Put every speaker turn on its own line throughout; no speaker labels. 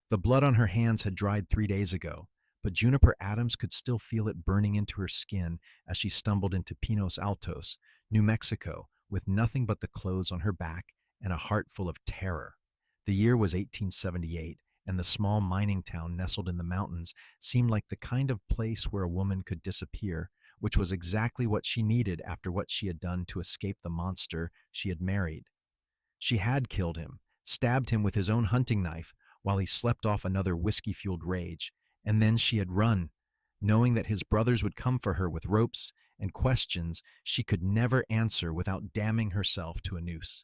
The blood on her hands had dried 3 days ago, but Juniper Adams could still feel it burning into her skin as she stumbled into Pinos Altos, New Mexico, with nothing but the clothes on her back and a heart full of terror. The year was 1878, and the small mining town nestled in the mountains seemed like the kind of place where a woman could disappear, which was exactly what she needed after what she had done to escape the monster she had married. She had killed him, stabbed him with his own hunting knife while he slept off another whiskey-fueled rage, and then she had run, knowing that his brothers would come for her with ropes and questions she could never answer without damning herself to a noose.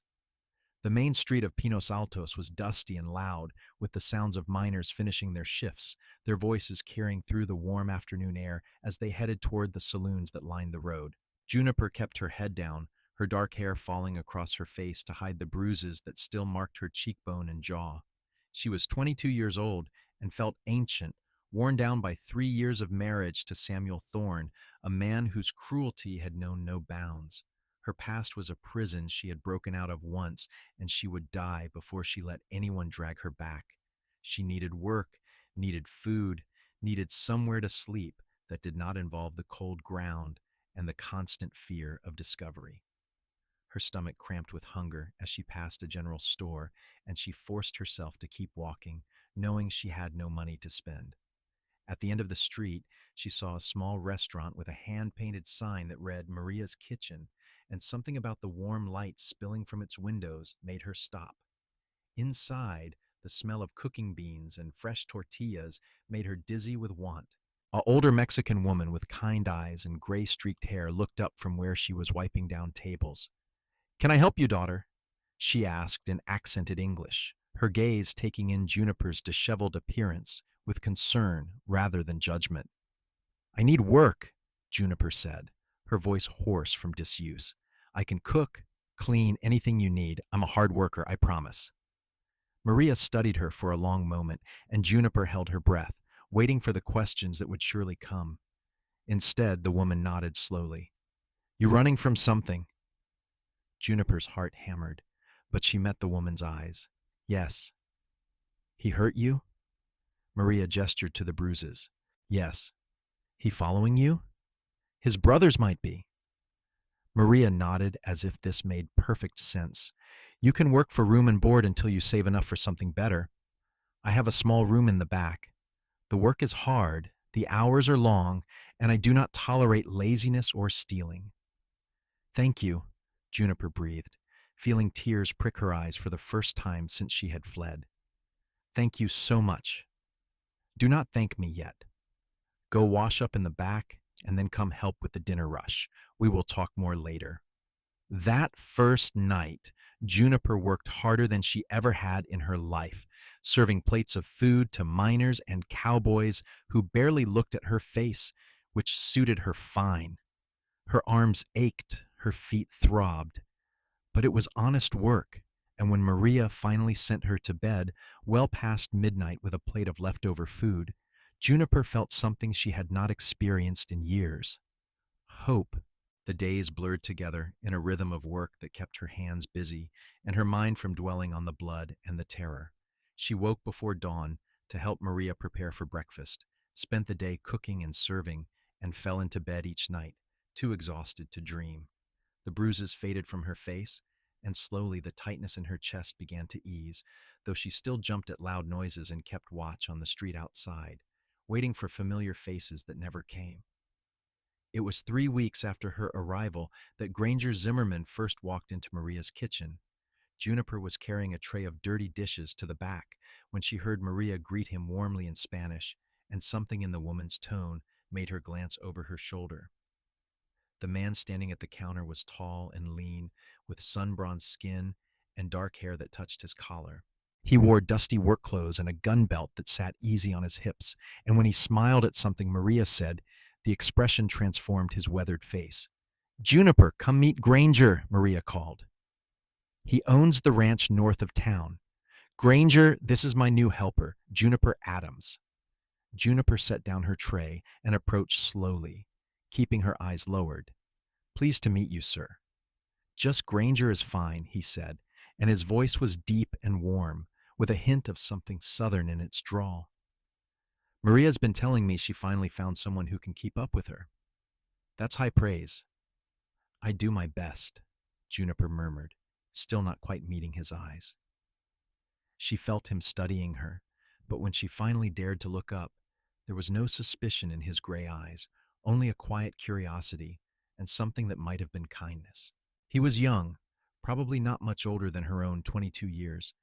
The main street of Pinos Altos was dusty and loud, with the sounds of miners finishing their shifts, their voices carrying through the warm afternoon air as they headed toward the saloons that lined the road. Juniper kept her head down, her dark hair falling across her face to hide the bruises that still marked her cheekbone and jaw. She was 22 years old and felt ancient, worn down by 3 years of marriage to Samuel Thorne, a man whose cruelty had known no bounds. Her past was a prison she had broken out of once, and she would die before she let anyone drag her back. She needed work, needed food, needed somewhere to sleep that did not involve the cold ground and the constant fear of discovery. Her stomach cramped with hunger as she passed a general store, and she forced herself to keep walking, knowing she had no money to spend. At the end of the street, she saw a small restaurant with a hand-painted sign that read Maria's Kitchen, and something about the warm light spilling from its windows made her stop. Inside, the smell of cooking beans and fresh tortillas made her dizzy with want. An older Mexican woman with kind eyes and gray-streaked hair looked up from where she was wiping down tables. "Can I help you, daughter?" she asked in accented English, her gaze taking in Juniper's disheveled appearance with concern rather than judgment. "I need work," Juniper said, her voice hoarse from disuse. "I can cook, clean, anything you need. I'm a hard worker, I promise." Maria studied her for a long moment, and Juniper held her breath, waiting for the questions that would surely come. Instead, the woman nodded slowly. "You running from something?" Juniper's heart hammered, but she met the woman's eyes. "Yes." "He hurt you?" Maria gestured to the bruises. "Yes." "He following you?" "His brothers might be." Maria nodded as if this made perfect sense. "You can work for room and board until you save enough for something better. I have a small room in the back. The work is hard, the hours are long, and I do not tolerate laziness or stealing." "Thank you," Juniper breathed, feeling tears prick her eyes for the first time since she had fled. "Thank you so much. Do not thank me yet. Go wash up in the back and then come help with the dinner rush. We will talk more later." That first night, Juniper worked harder than she ever had in her life, serving plates of food to miners and cowboys who barely looked at her face, which suited her fine. Her arms ached, her feet throbbed. But it was honest work, and when Maria finally sent her to bed, well past midnight with a plate of leftover food, Juniper felt something she had not experienced in years. Hope. The days blurred together in a rhythm of work that kept her hands busy and her mind from dwelling on the blood and the terror. She woke before dawn to help Maria prepare for breakfast, spent the day cooking and serving, and fell into bed each night, too exhausted to dream. The bruises faded from her face, and slowly the tightness in her chest began to ease, though she still jumped at loud noises and kept watch on the street outside, waiting for familiar faces that never came. It was 3 weeks after her arrival that Granger Zimmerman first walked into Maria's kitchen. Juniper was carrying a tray of dirty dishes to the back when she heard Maria greet him warmly in Spanish, and something in the woman's tone made her glance over her shoulder. The man standing at the counter was tall and lean, with sun-bronzed skin and dark hair that touched his collar. He wore dusty work clothes and a gun belt that sat easy on his hips, and when he smiled at something Maria said, the expression transformed his weathered face. "Juniper, come meet Granger," Maria called. "He owns the ranch north of town. Granger, this is my new helper, Juniper Adams." Juniper set down her tray and approached slowly, keeping her eyes lowered. "Pleased to meet you, sir." "Just Granger is fine," he said, and his voice was deep and warm, with a hint of something southern in its drawl. Maria's been telling me she finally found someone who can keep up with her. That's high praise. I do my best, Juniper murmured, still not quite meeting his eyes. She felt him studying her, but when she finally dared to look up, there was no suspicion in his gray eyes, only a quiet curiosity and something that might have been kindness. He was young, probably not much older than her own 22 years,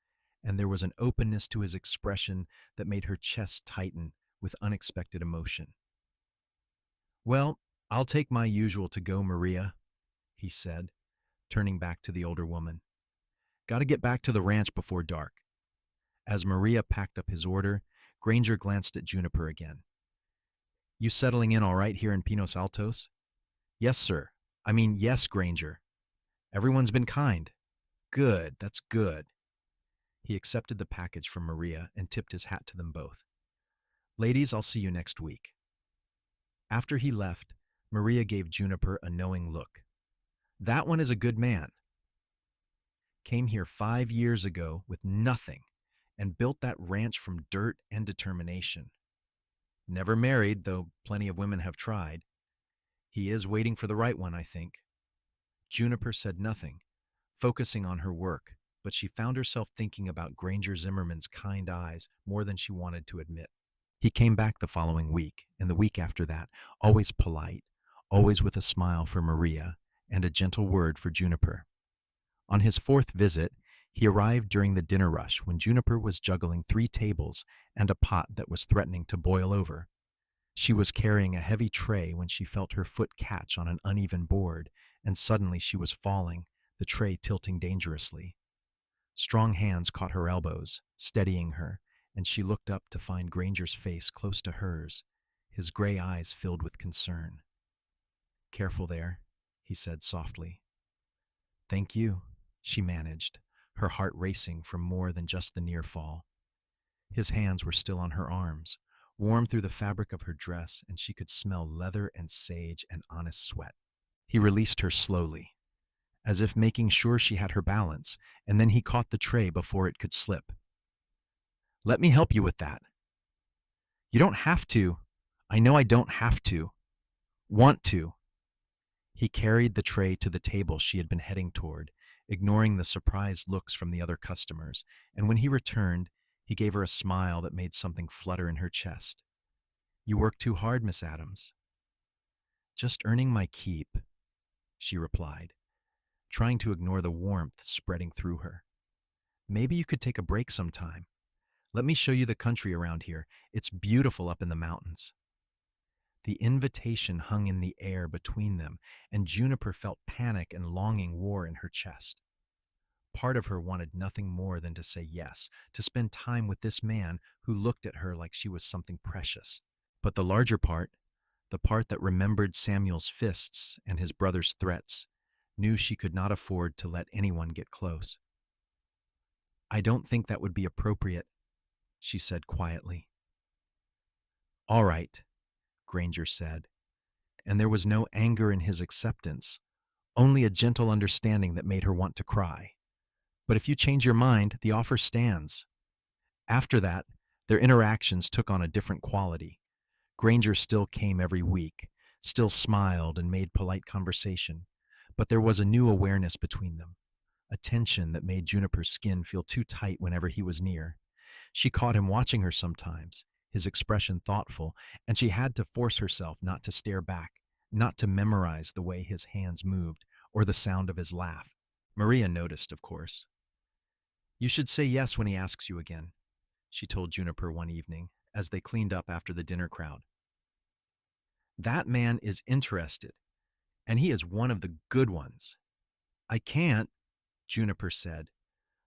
and there was an openness to his expression that made her chest tighten with unexpected emotion. Well, I'll take my usual to go, Maria, he said, turning back to the older woman. Got to get back to the ranch before dark. As Maria packed up his order, Granger glanced at Juniper again. You settling in all right here in Pinos Altos? Yes, sir. Yes, Granger. Everyone's been kind. Good, that's good. He accepted the package from Maria and tipped his hat to them both. Ladies, I'll see you next week. After he left, Maria gave Juniper a knowing look. That one is a good man. Came here 5 years ago with nothing and built that ranch from dirt and determination. Never married, though plenty of women have tried. He is waiting for the right one, I think. Juniper said nothing, focusing on her work, but she found herself thinking about Granger Zimmerman's kind eyes more than she wanted to admit. He came back the following week, and the week after that, always polite, always with a smile for Maria and a gentle word for Juniper. On his 4th visit, he arrived during the dinner rush when Juniper was juggling 3 tables and a pot that was threatening to boil over. She was carrying a heavy tray when she felt her foot catch on an uneven board, and suddenly she was falling, the tray tilting dangerously. Strong hands caught her elbows, steadying her, and she looked up to find Granger's face close to hers, his gray eyes filled with concern. Careful there, he said softly. Thank you, she managed, her heart racing from more than just the near fall. His hands were still on her arms, warm through the fabric of her dress, and she could smell leather and sage and honest sweat. He released her slowly, as if making sure she had her balance, and then he caught the tray before it could slip. Let me help you with that. You don't have to. I know I don't have to. Want to. He carried the tray to the table she had been heading toward, ignoring the surprised looks from the other customers, and when he returned, he gave her a smile that made something flutter in her chest. You work too hard, Miss Adams. Just earning my keep, she replied, trying to ignore the warmth spreading through her. Maybe you could take a break sometime. Let me show you the country around here. It's beautiful up in the mountains. The invitation hung in the air between them, and Juniper felt panic and longing war in her chest. Part of her wanted nothing more than to say yes, to spend time with this man who looked at her like she was something precious. But the larger part, the part that remembered Samuel's fists and his brother's threats, knew she could not afford to let anyone get close. I don't think that would be appropriate, she said quietly. All right, Granger said, and there was no anger in his acceptance, only a gentle understanding that made her want to cry. But if you change your mind, the offer stands. After that, their interactions took on a different quality. Granger still came every week, still smiled and made polite conversation, but there was a new awareness between them, a tension that made Juniper's skin feel too tight whenever he was near. She caught him watching her sometimes, his expression thoughtful, and she had to force herself not to stare back, not to memorize the way his hands moved or the sound of his laugh. Maria noticed, of course. You should say yes when he asks you again, she told Juniper one evening as they cleaned up after the dinner crowd. That man is interested, and he is one of the good ones. I can't, Juniper said,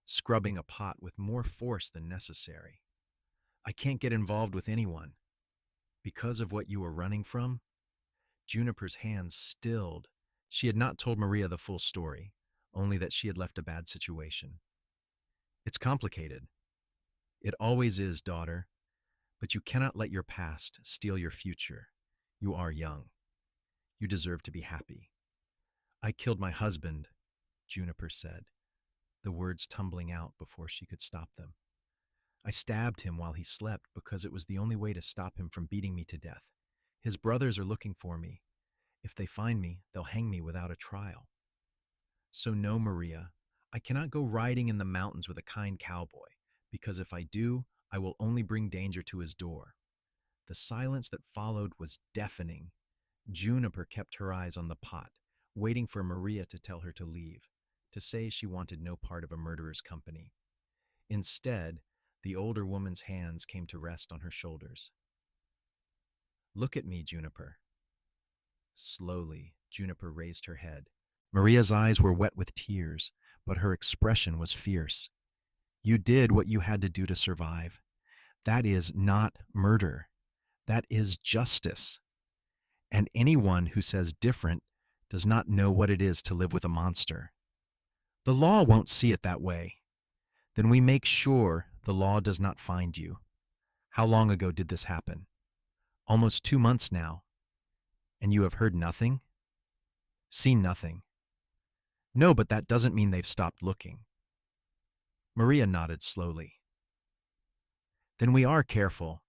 scrubbing a pot with more force than necessary. I can't get involved with anyone. Because of what you were running from? Juniper's hands stilled. She had not told Maria the full story, only that she had left a bad situation. It's complicated. It always is, daughter. But you cannot let your past steal your future. You are young. You deserve to be happy. I killed my husband, Juniper said, the words tumbling out before she could stop them. I stabbed him while he slept because it was the only way to stop him from beating me to death. His brothers are looking for me. If they find me, they'll hang me without a trial. So no, Maria, I cannot go riding in the mountains with a kind cowboy, because if I do, I will only bring danger to his door. The silence that followed was deafening. Juniper kept her eyes on the pot, waiting for Maria to tell her to leave, to say she wanted no part of a murderer's company. Instead, the older woman's hands came to rest on her shoulders. Look at me, Juniper. Slowly, Juniper raised her head. Maria's eyes were wet with tears, but her expression was fierce. You did what you had to do to survive. That is not murder. That is justice. And anyone who says different does not know what it is to live with a monster. The law won't see it that way. Then we make sure the law does not find you. How long ago did this happen? Almost 2 months now. And you have heard nothing? Seen nothing? No, but that doesn't mean they've stopped looking. Maria nodded slowly. Then we are careful,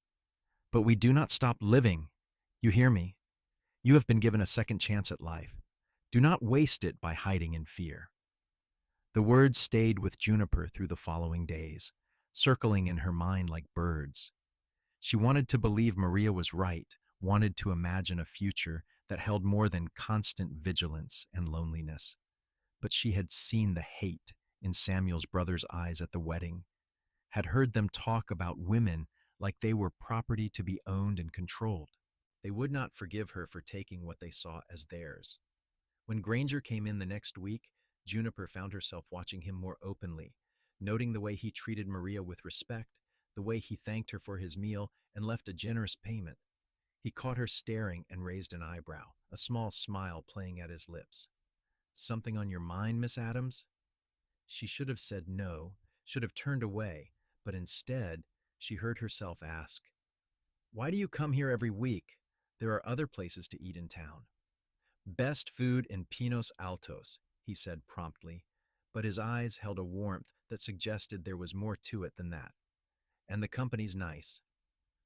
but we do not stop living. You hear me? You have been given a second chance at life. Do not waste it by hiding in fear. The words stayed with Juniper through the following days, circling in her mind like birds. She wanted to believe Maria was right, wanted to imagine a future that held more than constant vigilance and loneliness. But she had seen the hate in Samuel's brother's eyes at the wedding, had heard them talk about women like they were property to be owned and controlled. They would not forgive her for taking what they saw as theirs. When Granger came in the next week, Juniper found herself watching him more openly, noting the way he treated Maria with respect, the way he thanked her for his meal and left a generous payment. He caught her staring and raised an eyebrow, a small smile playing at his lips. Something on your mind, Miss Adams? She should have said no, should have turned away, but instead, she heard herself ask, "Why do you come here every week? There are other places to eat in town." "Best food in Pinos Altos," he said promptly, but his eyes held a warmth that suggested there was more to it than that. "And the company's nice."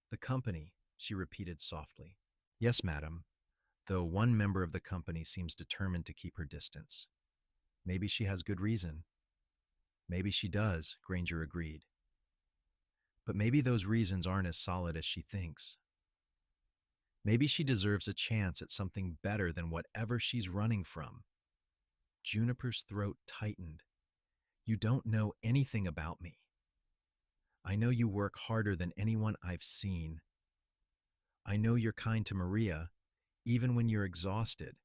"The company," she repeated softly. "Yes, madam, though one member of the company seems determined to keep her distance. Maybe she has good reason." "Maybe she does," Granger agreed. "But maybe those reasons aren't as solid as she thinks. Maybe she deserves a chance at something better than whatever she's running from." Juniper's throat tightened. "You don't know anything about me. I know you work harder than anyone I've seen. I know you're kind to Maria, even when you're exhausted.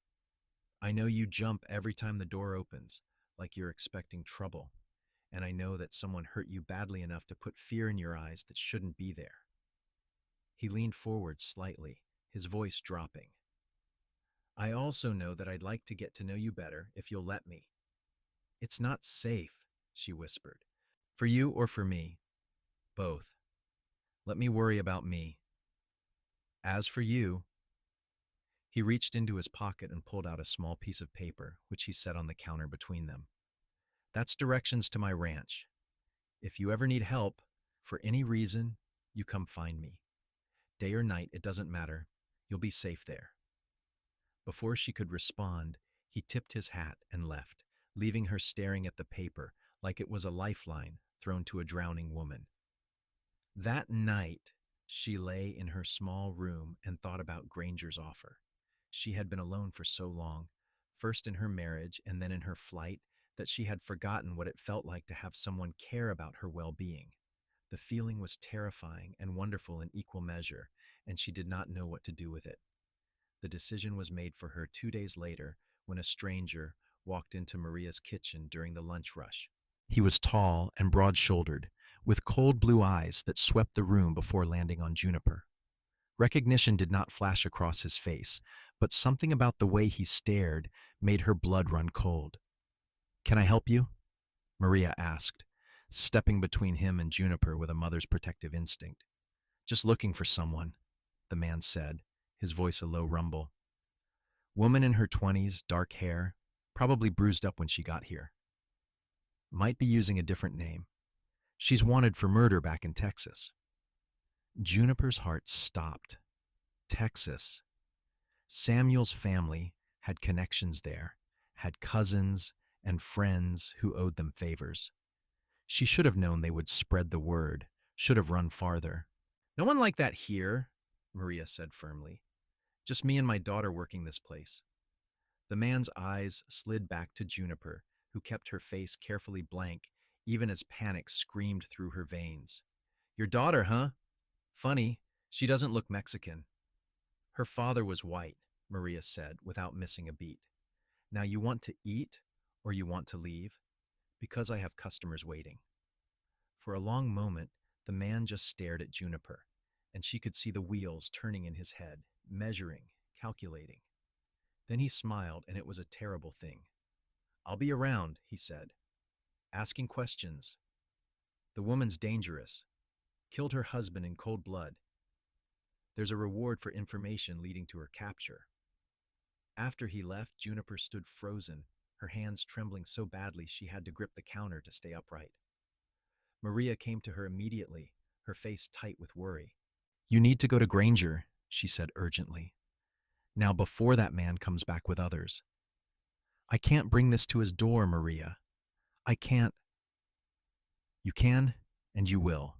I know you jump every time the door opens, like you're expecting trouble. And I know that someone hurt you badly enough to put fear in your eyes that shouldn't be there." He leaned forward slightly, his voice dropping. "I also know that I'd like to get to know you better if you'll let me." "It's not safe," she whispered. "For you or for me? Both. Let me worry about me. As for you..." He reached into his pocket and pulled out a small piece of paper, which he set on the counter between them. "That's directions to my ranch. If you ever need help, for any reason, you come find me. Day or night, it doesn't matter. You'll be safe there." Before she could respond, he tipped his hat and left, leaving her staring at the paper like it was a lifeline thrown to a drowning woman. That night, she lay in her small room and thought about Granger's offer. She had been alone for so long, first in her marriage and then in her flight, that she had forgotten what it felt like to have someone care about her well-being. The feeling was terrifying and wonderful in equal measure, and she did not know what to do with it. The decision was made for her 2 days later when a stranger walked into Maria's kitchen during the lunch rush. He was tall and broad-shouldered, with cold blue eyes that swept the room before landing on Juniper. Recognition did not flash across his face, but something about the way he stared made her blood run cold. "Can I help you?" Maria asked, stepping between him and Juniper with a mother's protective instinct. "Just looking for someone," the man said, his voice a low rumble. "Woman in her 20s, dark hair, probably bruised up when she got here. Might be using a different name. She's wanted for murder back in Texas. Juniper's heart stopped. Texas. Samuel's family had connections there, had cousins and friends who owed them favors. She should have known they would spread the word, should have run farther. No one like that here, Maria said firmly. Just me and my daughter working this place. The man's eyes slid back to Juniper, who kept her face carefully blank, even as panic screamed through her veins. Your daughter, huh? Funny, she doesn't look Mexican. Her father was white, Maria said, without missing a beat. Now you want to eat or you want to leave? Because I have customers waiting. For a long moment, the man just stared at Juniper, and she could see the wheels turning in his head, measuring, calculating. Then he smiled, and it was a terrible thing. I'll be around, he said, asking questions. The woman's dangerous. Killed her husband in cold blood. There's a reward for information leading to her capture. After he left, Juniper stood frozen, her hands trembling so badly she had to grip the counter to stay upright. Maria came to her immediately, her face tight with worry. You need to go to Granger, she said urgently. Now before that man comes back with others. I can't bring this to his door, Maria. I can't. You can, and you will,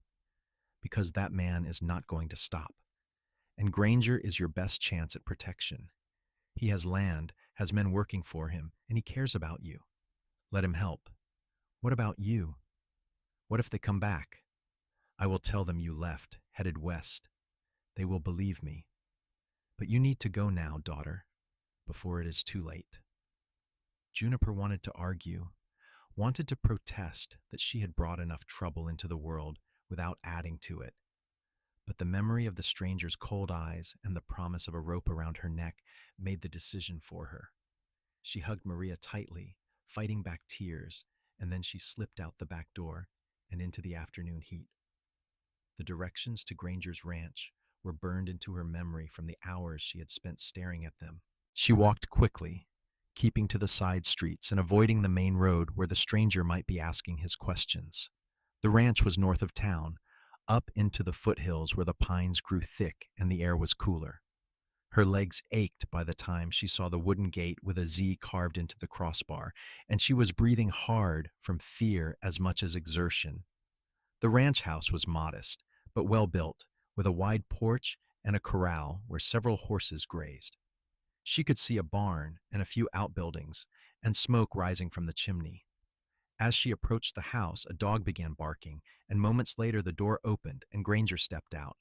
because that man is not going to stop. And Granger is your best chance at protection. He has land, has men working for him, and he cares about you. Let him help. What about you? What if they come back? I will tell them you left, headed west. They will believe me. But you need to go now, daughter, before it is too late. Juniper wanted to argue, wanted to protest that she had brought enough trouble into the world without adding to it. But the memory of the stranger's cold eyes and the promise of a rope around her neck made the decision for her. She hugged Maria tightly, fighting back tears, and then she slipped out the back door and into the afternoon heat. The directions to Granger's ranch were burned into her memory from the hours she had spent staring at them. She walked quickly, keeping to the side streets and avoiding the main road where the stranger might be asking his questions. The ranch was north of town, up into the foothills where the pines grew thick and the air was cooler. Her legs ached by the time she saw the wooden gate with a Z carved into the crossbar, and she was breathing hard from fear as much as exertion. The ranch house was modest, but well built, with a wide porch and a corral where several horses grazed. She could see a barn and a few outbuildings, and smoke rising from the chimney. As she approached the house, a dog began barking, and moments later the door opened and Granger stepped out,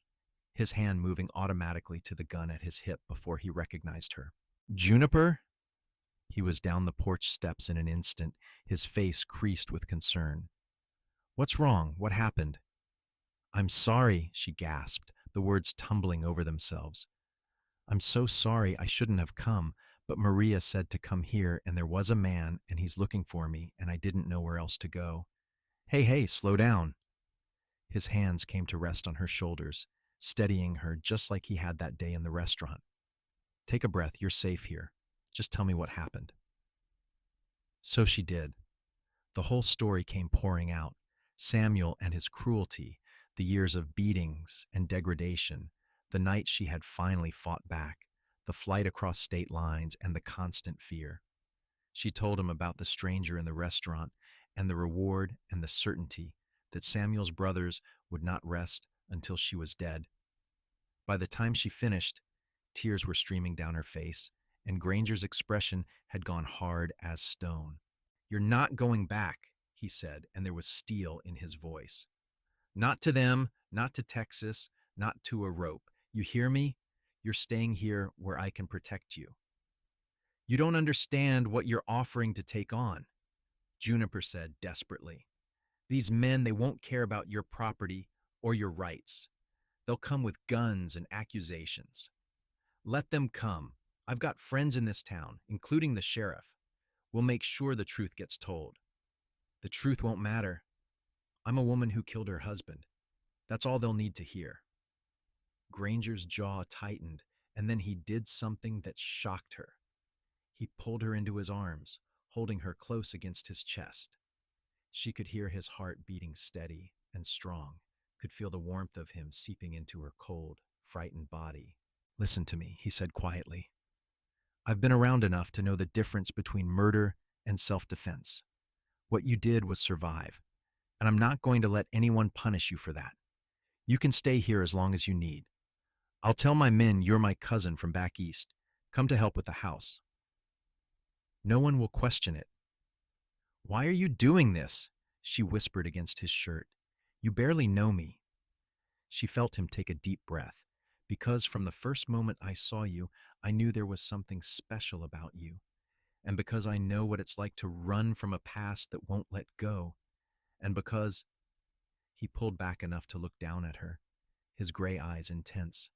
his hand moving automatically to the gun at his hip before he recognized her. Juniper? He was down the porch steps in an instant, his face creased with concern. What's wrong? What happened? I'm sorry, she gasped, the words tumbling over themselves. I'm so sorry, I shouldn't have come, but Maria said to come here, and there was a man, and he's looking for me, and I didn't know where else to go. Hey, slow down. His hands came to rest on her shoulders, steadying her just like he had that day in the restaurant. Take a breath, you're safe here. Just tell me what happened. So she did. The whole story came pouring out. Samuel and his cruelty, the years of beatings and degradation, the night she had finally fought back, the flight across state lines, and the constant fear. She told him about the stranger in the restaurant and the reward and the certainty that Samuel's brothers would not rest until she was dead. By the time she finished, tears were streaming down her face, and Granger's expression had gone hard as stone. You're not going back, he said, and there was steel in his voice. Not to them, not to Texas, not to a rope. You hear me? You're staying here where I can protect you. You don't understand what you're offering to take on, Juniper said desperately. These men, they won't care about your property or your rights. They'll come with guns and accusations. Let them come. I've got friends in this town, including the sheriff. We'll make sure the truth gets told. The truth won't matter. I'm a woman who killed her husband. That's all they'll need to hear. Granger's jaw tightened, and then he did something that shocked her. He pulled her into his arms, holding her close against his chest. She could hear his heart beating steady and strong, could feel the warmth of him seeping into her cold, frightened body. Listen to me, he said quietly. I've been around enough to know the difference between murder and self-defense. What you did was survive, and I'm not going to let anyone punish you for that. You can stay here as long as you need. I'll tell my men you're my cousin from back east. Come to help with the house. No one will question it. Why are you doing this? She whispered against his shirt. You barely know me. She felt him take a deep breath. Because from the first moment I saw you, I knew there was something special about you. And because I know what it's like to run from a past that won't let go. And because he pulled back enough to look down at her, his gray eyes intense.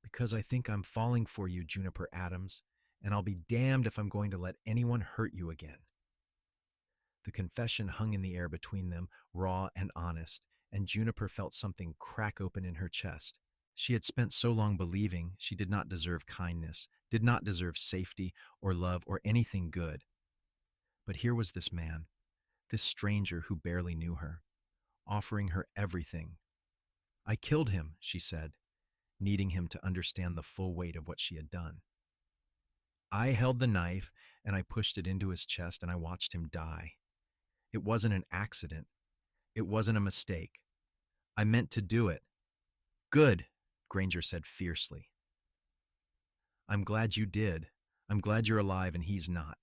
Because I think I'm falling for you, Juniper Adams, and I'll be damned if I'm going to let anyone hurt you again. The confession hung in the air between them, raw and honest, and Juniper felt something crack open in her chest. She had spent so long believing she did not deserve kindness, did not deserve safety or love or anything good. But here was this man, this stranger who barely knew her, offering her everything. I killed him, she said, needing him to understand the full weight of what she had done. I held the knife and I pushed it into his chest and I watched him die. It wasn't an accident. It wasn't a mistake. I meant to do it. Good, Granger said fiercely. I'm glad you did. I'm glad you're alive and he's not.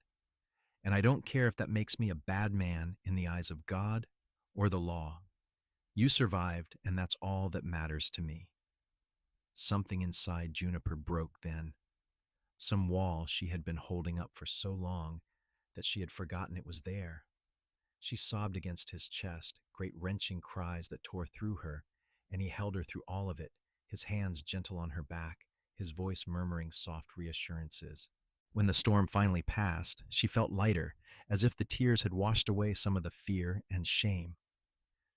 And I don't care if that makes me a bad man in the eyes of God or the law. You survived, and that's all that matters to me. Something inside Juniper broke then. Some wall she had been holding up for so long that she had forgotten it was there. She sobbed against his chest, great wrenching cries that tore through her, and he held her through all of it, his hands gentle on her back, his voice murmuring soft reassurances. When the storm finally passed, she felt lighter, as if the tears had washed away some of the fear and shame.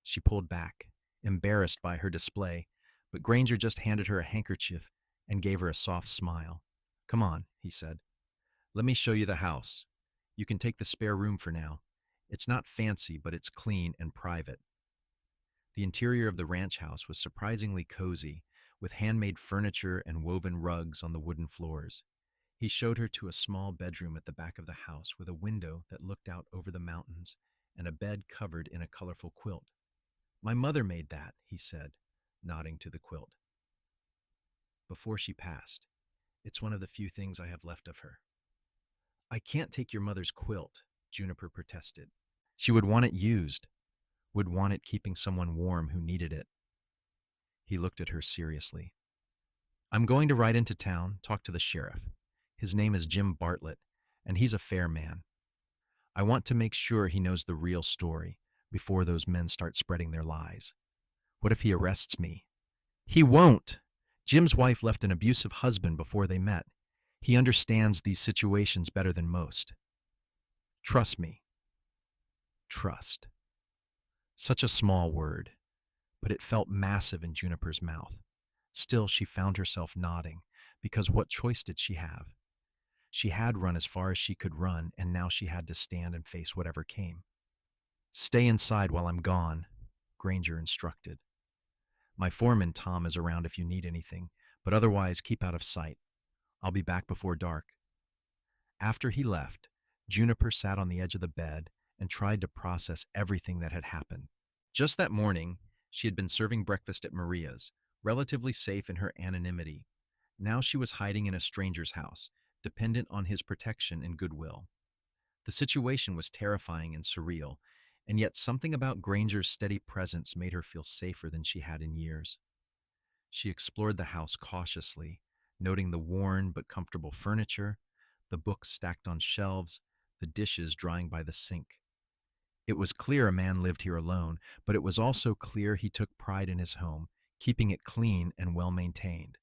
She pulled back, embarrassed by her display, but Granger just handed her a handkerchief and gave her a soft smile. Come on, he said. Let me show you the house. You can take the spare room for now. It's not fancy, but it's clean and private. The interior of the ranch house was surprisingly cozy, with handmade furniture and woven rugs on the wooden floors. He showed her to a small bedroom at the back of the house with a window that looked out over the mountains and a bed covered in a colorful quilt. My mother made that, he said, nodding to the quilt. Before she passed, it's one of the few things I have left of her. I can't take your mother's quilt, Juniper protested. She would want it used, would want it keeping someone warm who needed it. He looked at her seriously. I'm going to ride into town, talk to the sheriff. His name is Jim Bartlett, and he's a fair man. I want to make sure he knows the real story before those men start spreading their lies. What if he arrests me? He won't! Jim's wife left an abusive husband before they met. He understands these situations better than most. Trust me. Trust. Such a small word, but it felt massive in Juniper's mouth. Still, she found herself nodding, because what choice did she have? She had run as far as she could run, and now she had to stand and face whatever came. Stay inside while I'm gone, Granger instructed. My foreman, Tom, is around if you need anything, but otherwise keep out of sight. I'll be back before dark. After he left, Juniper sat on the edge of the bed and tried to process everything that had happened. Just that morning, she had been serving breakfast at Maria's, relatively safe in her anonymity. Now she was hiding in a stranger's house, dependent on his protection and goodwill. The situation was terrifying and surreal, and yet something about Granger's steady presence made her feel safer than she had in years. She explored the house cautiously, noting the worn but comfortable furniture, the books stacked on shelves, the dishes drying by the sink. It was clear a man lived here alone, but it was also clear he took pride in his home, keeping it clean and well-maintained.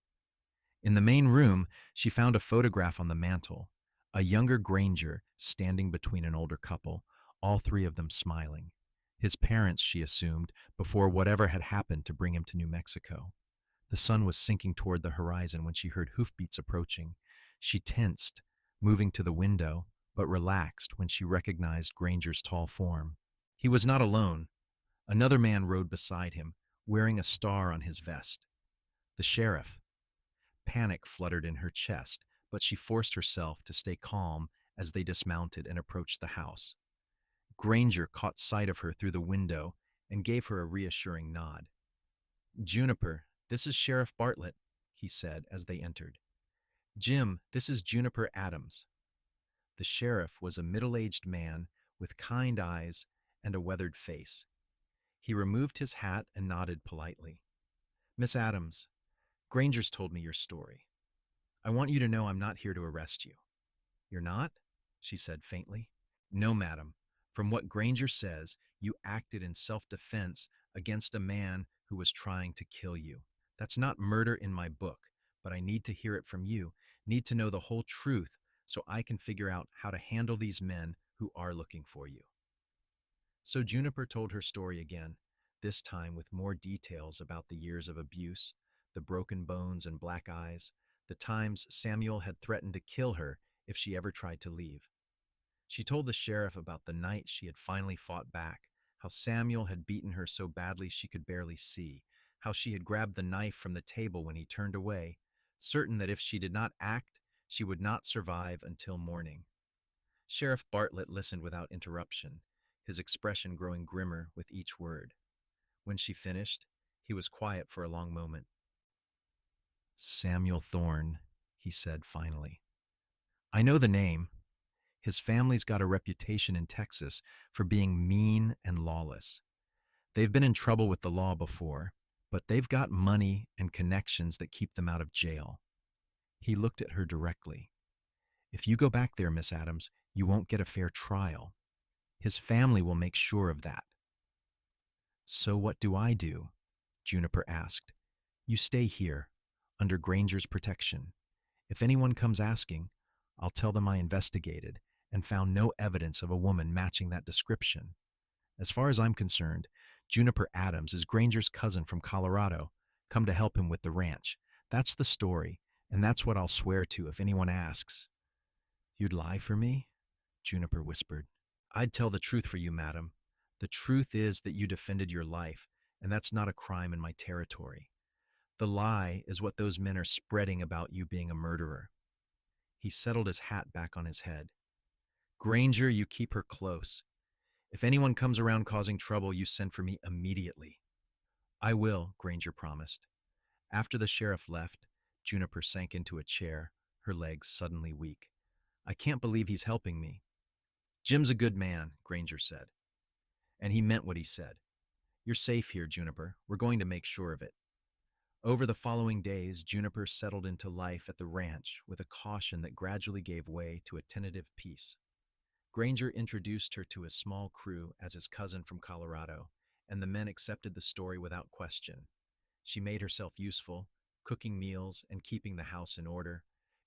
In the main room, she found a photograph on the mantel, a younger Granger standing between an older couple, all three of them smiling. His parents, she assumed, before whatever had happened to bring him to New Mexico. The sun was sinking toward the horizon when she heard hoofbeats approaching. She tensed, moving to the window, but relaxed when she recognized Granger's tall form. He was not alone. Another man rode beside him, wearing a star on his vest. The sheriff. Panic fluttered in her chest, but she forced herself to stay calm as they dismounted and approached the house. Granger caught sight of her through the window and gave her a reassuring nod. Juniper, this is Sheriff Bartlett, he said as they entered. Jim, this is Juniper Adams. The sheriff was a middle-aged man with kind eyes and a weathered face. He removed his hat and nodded politely. Miss Adams, Granger's told me your story. I want you to know I'm not here to arrest you. You're not? She said faintly. No, madam. From what Granger says, you acted in self-defense against a man who was trying to kill you. That's not murder in my book, but I need to hear it from you, need to know the whole truth so I can figure out how to handle these men who are looking for you. So Juniper told her story again, this time with more details about the years of abuse, the broken bones and black eyes, the times Samuel had threatened to kill her if she ever tried to leave. She told the sheriff about the night she had finally fought back, how Samuel had beaten her so badly she could barely see, how she had grabbed the knife from the table when he turned away, certain that if she did not act, she would not survive until morning. Sheriff Bartlett listened without interruption, his expression growing grimmer with each word. When she finished, he was quiet for a long moment. Samuel Thorne, he said finally. I know the name. His family's got a reputation in Texas for being mean and lawless. They've been in trouble with the law before, but they've got money and connections that keep them out of jail. He looked at her directly. If you go back there, Miss Adams, you won't get a fair trial. His family will make sure of that. So what do I do? Juniper asked. You stay here, under Granger's protection. If anyone comes asking, I'll tell them I investigated and found no evidence of a woman matching that description. As far as I'm concerned, Juniper Adams is Granger's cousin from Colorado, come to help him with the ranch. That's the story, and that's what I'll swear to if anyone asks. You'd lie for me? Juniper whispered. I'd tell the truth for you, madam. The truth is that you defended your life, and that's not a crime in my territory. The lie is what those men are spreading about you being a murderer. He settled his hat back on his head. Granger, you keep her close. If anyone comes around causing trouble, you send for me immediately. I will, Granger promised. After the sheriff left, Juniper sank into a chair, her legs suddenly weak. I can't believe he's helping me. Jim's a good man, Granger said. And he meant what he said. You're safe here, Juniper. We're going to make sure of it. Over the following days, Juniper settled into life at the ranch with a caution that gradually gave way to a tentative peace. Granger introduced her to his small crew as his cousin from Colorado, and the men accepted the story without question. She made herself useful, cooking meals and keeping the house in order,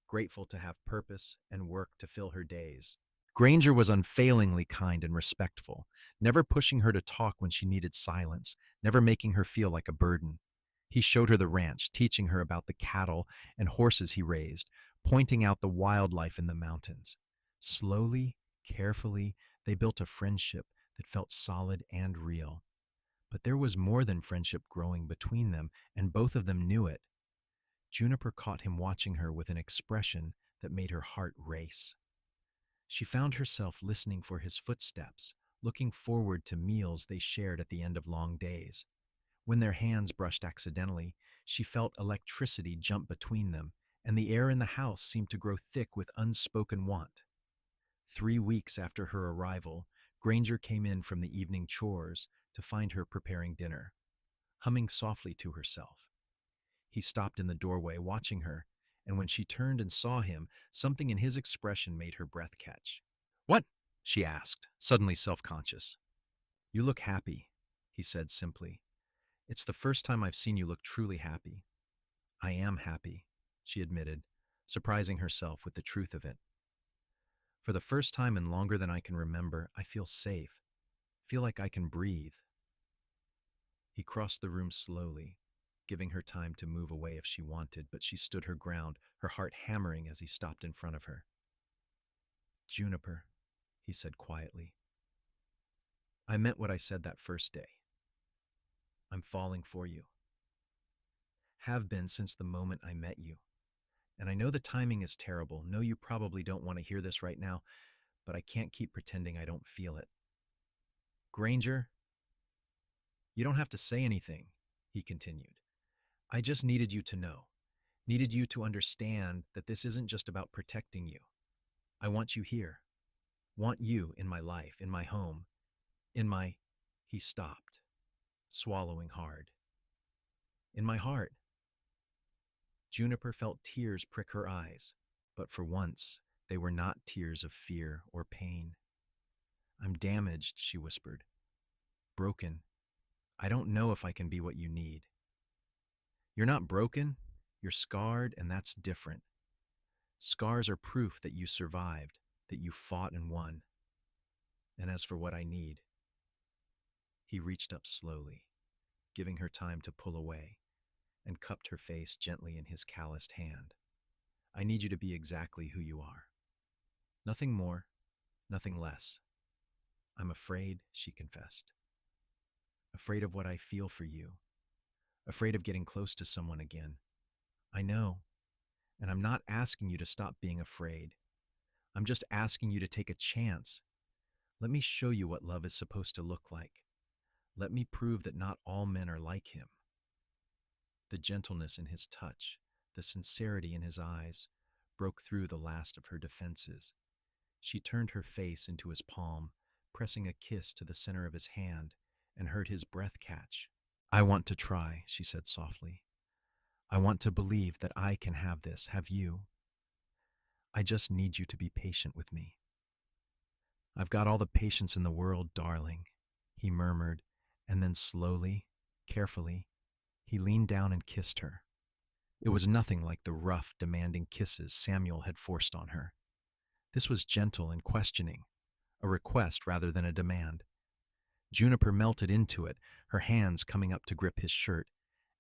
grateful to have purpose and work to fill her days. Granger was unfailingly kind and respectful, never pushing her to talk when she needed silence, never making her feel like a burden. He showed her the ranch, teaching her about the cattle and horses he raised, pointing out the wildlife in the mountains. Slowly, carefully, they built a friendship that felt solid and real. But there was more than friendship growing between them, and both of them knew it. Juniper caught him watching her with an expression that made her heart race. She found herself listening for his footsteps, looking forward to meals they shared at the end of long days. When their hands brushed accidentally, she felt electricity jump between them, and the air in the house seemed to grow thick with unspoken want. 3 weeks after her arrival, Granger came in from the evening chores to find her preparing dinner, humming softly to herself. He stopped in the doorway watching her, and when she turned and saw him, something in his expression made her breath catch. What? She asked, suddenly self-conscious. You look happy, he said simply. It's the first time I've seen you look truly happy. I am happy, she admitted, surprising herself with the truth of it. For the first time in longer than I can remember, I feel safe, feel like I can breathe. He crossed the room slowly, giving her time to move away if she wanted, but she stood her ground, her heart hammering as he stopped in front of her. Juniper, he said quietly. I meant what I said that first day. I'm falling for you. Have been since the moment I met you. And I know the timing is terrible. Know you probably don't want to hear this right now, but I can't keep pretending I don't feel it. Granger, you don't have to say anything, he continued. I just needed you to know, needed you to understand that this isn't just about protecting you. I want you here, want you in my life, in my home, in my... He stopped, swallowing hard. In my heart. Juniper felt tears prick her eyes, but for once, they were not tears of fear or pain. I'm damaged, she whispered. Broken. I don't know if I can be what you need. You're not broken, you're scarred, and that's different. Scars are proof that you survived, that you fought and won. And as for what I need, he reached up slowly, giving her time to pull away, and cupped her face gently in his calloused hand. I need you to be exactly who you are. Nothing more, nothing less. I'm afraid, she confessed. Afraid of what I feel for you. Afraid of getting close to someone again. I know, and I'm not asking you to stop being afraid. I'm just asking you to take a chance. Let me show you what love is supposed to look like. Let me prove that not all men are like him. The gentleness in his touch, the sincerity in his eyes, broke through the last of her defenses. She turned her face into his palm, pressing a kiss to the center of his hand, and heard his breath catch. I want to try, she said softly. I want to believe that I can have this, have you. I just need you to be patient with me. I've got all the patience in the world, darling, he murmured, and then slowly, carefully, he leaned down and kissed her. It was nothing like the rough, demanding kisses Samuel had forced on her. This was gentle and questioning, a request rather than a demand. Juniper melted into it, her hands coming up to grip his shirt,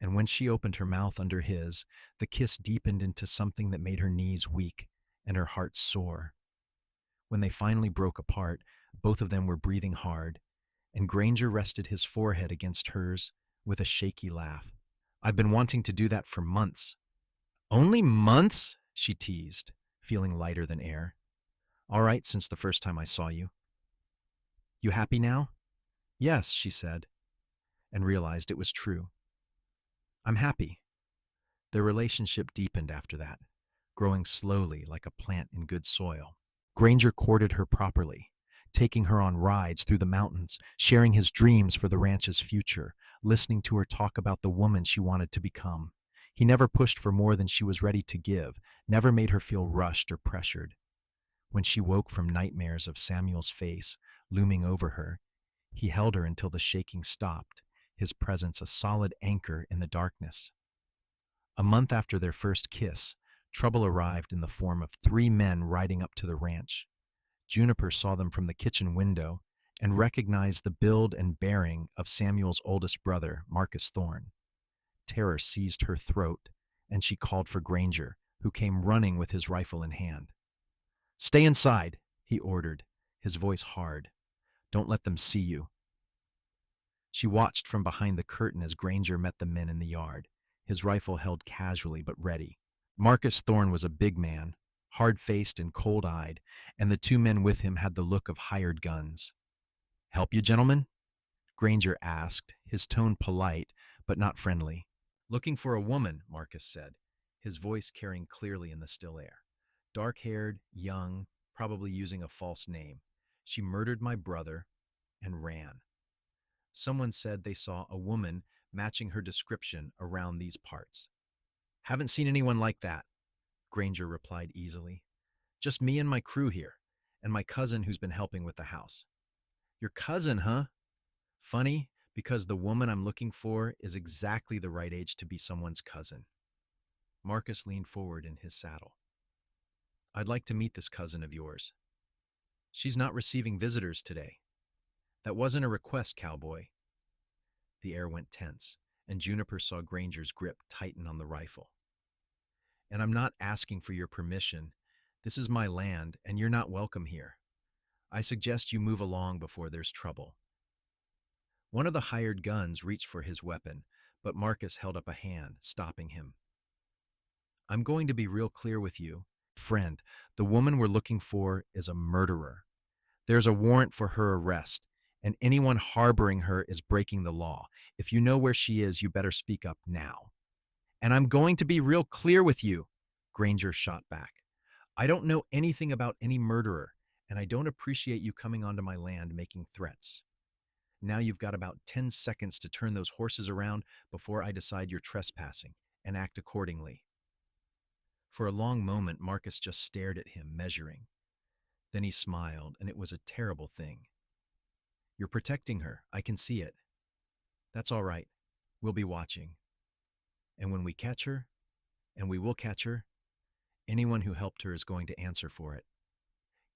and when she opened her mouth under his, the kiss deepened into something that made her knees weak and her heart sore. When they finally broke apart, both of them were breathing hard, and Granger rested his forehead against hers with a shaky laugh. I've been wanting to do that for months. Only months? She teased, feeling lighter than air. All right, since the first time I saw you. You happy now? Yes, she said, and realized it was true. I'm happy. Their relationship deepened after that, growing slowly like a plant in good soil. Granger courted her properly, taking her on rides through the mountains, sharing his dreams for the ranch's future, listening to her talk about the woman she wanted to become. He never pushed for more than she was ready to give, never made her feel rushed or pressured. When she woke from nightmares of Samuel's face looming over her, he held her until the shaking stopped, his presence a solid anchor in the darkness. A month after their first kiss, trouble arrived in the form of 3 men riding up to the ranch. Juniper saw them from the kitchen window and recognized the build and bearing of Samuel's oldest brother, Marcus Thorne. Terror seized her throat, and she called for Granger, who came running with his rifle in hand. Stay inside, he ordered, his voice hard. Don't let them see you. She watched from behind the curtain as Granger met the men in the yard, his rifle held casually but ready. Marcus Thorne was a big man, hard-faced and cold-eyed, and the 2 men with him had the look of hired guns. Help you, gentlemen? Granger asked, his tone polite but not friendly. Looking for a woman, Marcus said, his voice carrying clearly in the still air. Dark-haired, young, probably using a false name. She murdered my brother and ran. Someone said they saw a woman matching her description around these parts. Haven't seen anyone like that, Granger replied easily. Just me and my crew here, and my cousin who's been helping with the house. Your cousin, huh? Funny, because the woman I'm looking for is exactly the right age to be someone's cousin. Marcus leaned forward in his saddle. I'd like to meet this cousin of yours. She's not receiving visitors today. That wasn't a request, Cowboy. The air went tense, and Juniper saw Granger's grip tighten on the rifle. And I'm not asking for your permission. This is my land, and you're not welcome here. I suggest you move along before there's trouble. One of the hired guns reached for his weapon, but Marcus held up a hand, stopping him. I'm going to be real clear with you. Friend, the woman we're looking for is a murderer. There's a warrant for her arrest, and anyone harboring her is breaking the law. If you know where she is, you better speak up now. And I'm going to be real clear with you, Granger shot back. I don't know anything about any murderer, and I don't appreciate you coming onto my land making threats. Now you've got about 10 seconds to turn those horses around before I decide you're trespassing, and act accordingly. For a long moment, Marcus just stared at him, measuring. Then he smiled, and it was a terrible thing. You're protecting her. I can see it. That's all right. We'll be watching. And when we catch her, and we will catch her, anyone who helped her is going to answer for it.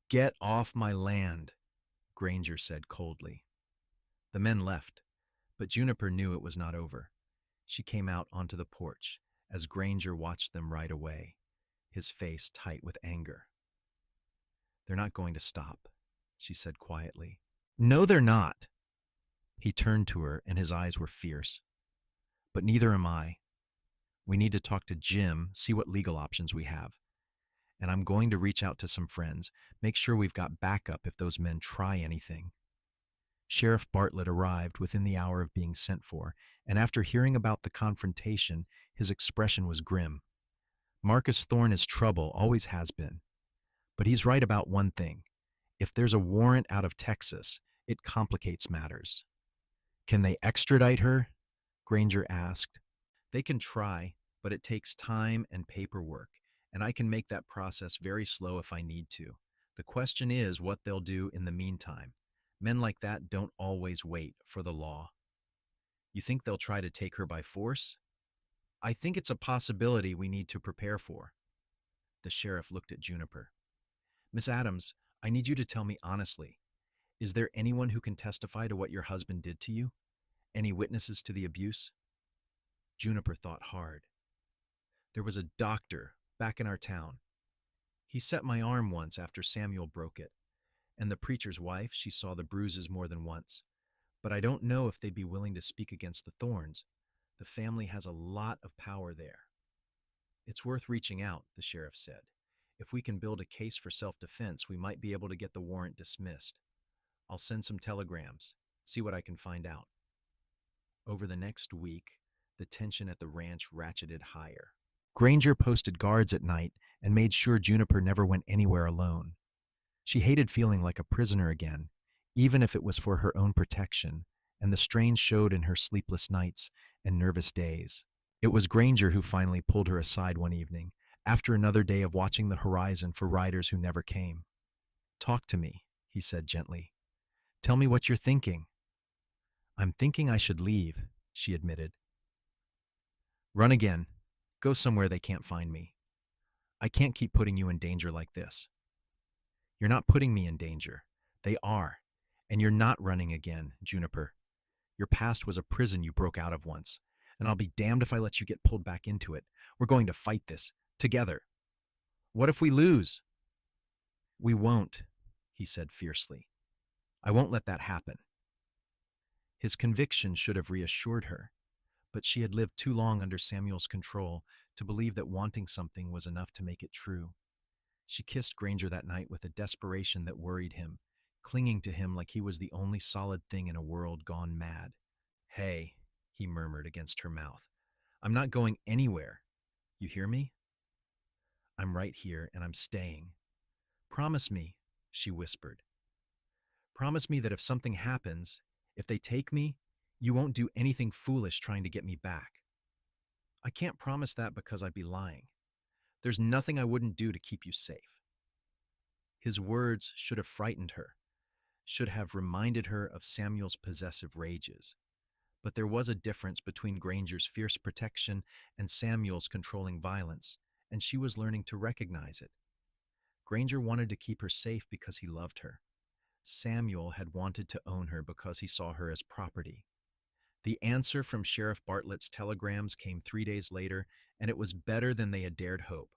Get off my land, Granger said coldly. The men left, but Juniper knew it was not over. She came out onto the porch as Granger watched them ride away, his face tight with anger. They're not going to stop, she said quietly. No, they're not. He turned to her and his eyes were fierce. But neither am I. We need to talk to Jim, see what legal options we have. And I'm going to reach out to some friends, make sure we've got backup if those men try anything. Sheriff Bartlett arrived within the hour of being sent for, and after hearing about the confrontation, his expression was grim. Marcus Thorne is trouble, always has been. But he's right about one thing. If there's a warrant out of Texas, it complicates matters. Can they extradite her? Granger asked. They can try, but it takes time and paperwork, and I can make that process very slow if I need to. The question is what they'll do in the meantime. Men like that don't always wait for the law. You think they'll try to take her by force? I think it's a possibility we need to prepare for. The sheriff looked at Juniper. Miss Adams, I need you to tell me honestly. Is there anyone who can testify to what your husband did to you? Any witnesses to the abuse? Juniper thought hard. There was a doctor back in our town. He set my arm once after Samuel broke it. And the preacher's wife, she saw the bruises more than once. But I don't know if they'd be willing to speak against the Thorns. The family has a lot of power there. It's worth reaching out, the sheriff said. If we can build a case for self-defense, we might be able to get the warrant dismissed. I'll send some telegrams, see what I can find out. Over the next week, the tension at the ranch ratcheted higher. Granger posted guards at night and made sure Juniper never went anywhere alone. She hated feeling like a prisoner again, even if it was for her own protection, and the strain showed in her sleepless nights and nervous days. It was Granger who finally pulled her aside one evening, after another day of watching the horizon for riders who never came. Talk to me, he said gently. Tell me what you're thinking. I'm thinking I should leave, she admitted. Run again. Go somewhere they can't find me. I can't keep putting you in danger like this. You're not putting me in danger. They are. And you're not running again, Juniper. Your past was a prison you broke out of once, and I'll be damned if I let you get pulled back into it. We're going to fight this, together. What if we lose? We won't, he said fiercely. I won't let that happen. His conviction should have reassured her, but she had lived too long under Samuel's control to believe that wanting something was enough to make it true. She kissed Granger that night with a desperation that worried him, clinging to him like he was the only solid thing in a world gone mad. Hey, he murmured against her mouth. I'm not going anywhere. You hear me? I'm right here and I'm staying. Promise me, she whispered. Promise me that if something happens, if they take me, you won't do anything foolish trying to get me back. I can't promise that because I'd be lying. There's nothing I wouldn't do to keep you safe. His words should have frightened her, should have reminded her of Samuel's possessive rages. But there was a difference between Granger's fierce protection and Samuel's controlling violence, and she was learning to recognize it. Granger wanted to keep her safe because he loved her. Samuel had wanted to own her because he saw her as property. The answer from Sheriff Bartlett's telegrams came 3 days later, and it was better than they had dared hope.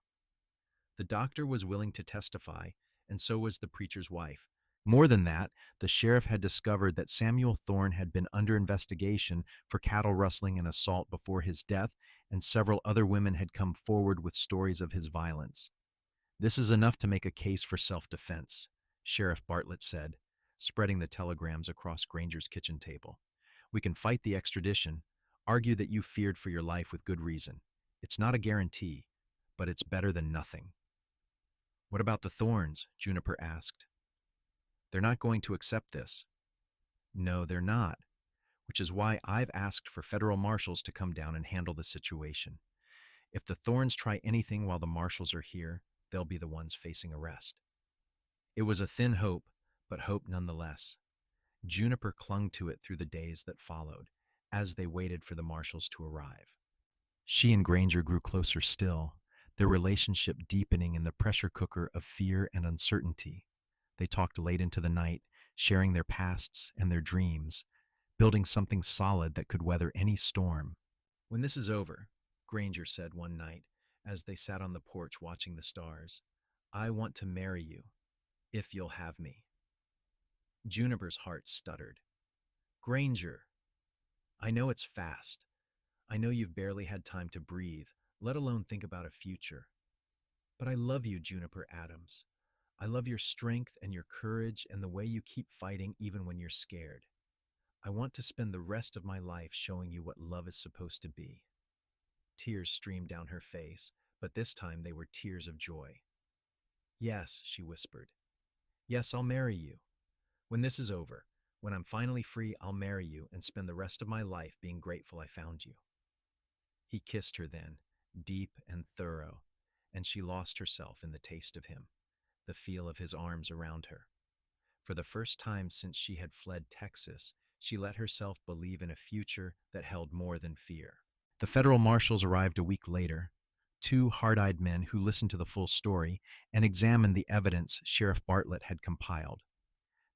The doctor was willing to testify, and so was the preacher's wife, More than that, the sheriff had discovered that Samuel Thorne had been under investigation for cattle rustling and assault before his death, and several other women had come forward with stories of his violence. "This is enough to make a case for self-defense," Sheriff Bartlett said, spreading the telegrams across Granger's kitchen table. "We can fight the extradition, argue that you feared for your life with good reason. It's not a guarantee, but it's better than nothing." "What about the Thorns?" Juniper asked. "They're not going to accept this." "No, they're not, which is why I've asked for federal marshals to come down and handle the situation. If the Thorns try anything while the marshals are here, they'll be the ones facing arrest." It was a thin hope, but hope nonetheless. Juniper clung to it through the days that followed, as they waited for the marshals to arrive. She and Granger grew closer still, their relationship deepening in the pressure cooker of fear and uncertainty. They talked late into the night, sharing their pasts and their dreams, building something solid that could weather any storm. "When this is over," Granger said one night, as they sat on the porch watching the stars, "I want to marry you, if you'll have me." Juniper's heart stuttered. "Granger, I know it's fast. I know you've barely had time to breathe, let alone think about a future. But I love you, Juniper Adams. I love your strength and your courage and the way you keep fighting even when you're scared. I want to spend the rest of my life showing you what love is supposed to be." Tears streamed down her face, but this time they were tears of joy. "Yes," she whispered. "Yes, I'll marry you. When this is over, when I'm finally free, I'll marry you and spend the rest of my life being grateful I found you." He kissed her then, deep and thorough, and she lost herself in the taste of him, the feel of his arms around her. For the first time since she had fled Texas, she let herself believe in a future that held more than fear. The federal marshals arrived a week later, two hard-eyed men who listened to the full story and examined the evidence Sheriff Bartlett had compiled.